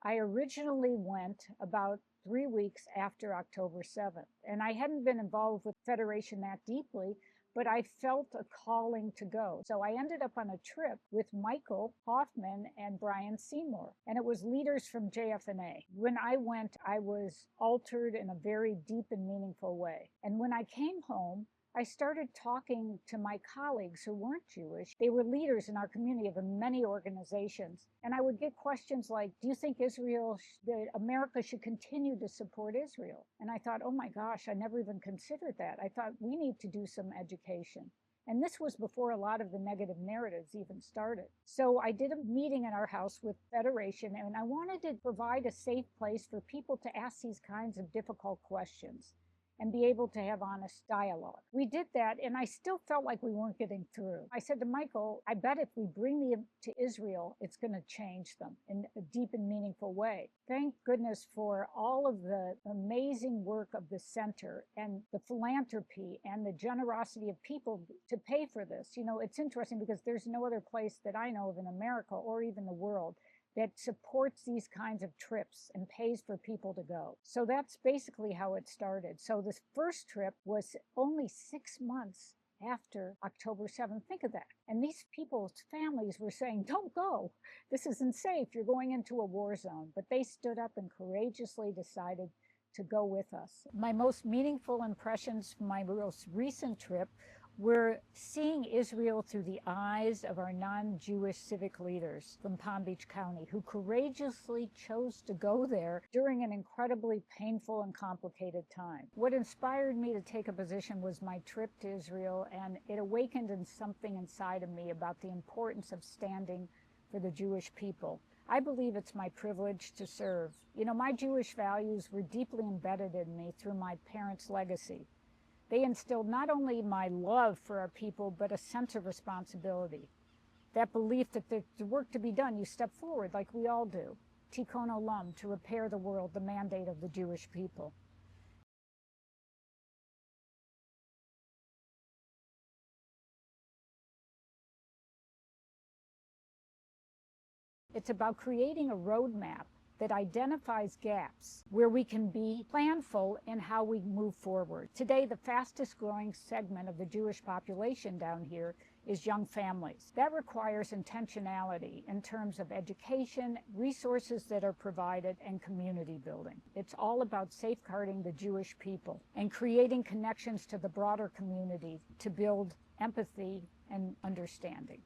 I originally went about 3 weeks after October 7th, and I hadn't been involved with Federation that deeply, but I felt a calling to go. So I ended up on a trip with Michael Hoffman and Brian Seymour, and it was leaders from JFNA. When I went, I was altered in a very deep and meaningful way. And when I came home, I started talking to my colleagues who weren't Jewish. They were leaders in our community of many organizations. And I would get questions like, do you think that America should continue to support Israel? And I thought, oh my gosh, I never even considered that. I thought we need to do some education. And this was before a lot of the negative narratives even started. So I did a meeting in our house with Federation, and I wanted to provide a safe place for people to ask these kinds of difficult questions and be able to have honest dialogue. We did that, and I still felt like we weren't getting through. I said to Michael, I bet if we bring them to Israel, it's going to change them in a deep and meaningful way. Thank goodness for all of the amazing work of the center and the philanthropy and the generosity of people to pay for this. You know, it's interesting because there's no other place that I know of in America or even the world that supports these kinds of trips and pays for people to go. So that's basically how it started. So this first trip was only 6 months after October 7th. Think of that. And these people's families were saying, don't go. This isn't safe. You're going into a war zone. But they stood up and courageously decided to go with us. My most meaningful impressions from my most recent trip were seeing Israel through the eyes of our non-Jewish civic leaders from Palm Beach County who courageously chose to go there during an incredibly painful and complicated time. What inspired me to take a position was my trip to Israel, and it awakened something inside of me about the importance of standing for the Jewish people. I believe it's my privilege to serve. You know, my Jewish values were deeply embedded in me through my parents' legacy. They instilled not only my love for our people, but a sense of responsibility. That belief that there's work to be done, you step forward like we all do. Tikkun Olam, to repair the world, the mandate of the Jewish people. It's about creating a roadmap that identifies gaps where we can be planful in how we move forward. Today, the fastest growing segment of the Jewish population down here is young families. That requires intentionality in terms of education, resources that are provided, and community building. It's all about safeguarding the Jewish people and creating connections to the broader community to build empathy and understanding.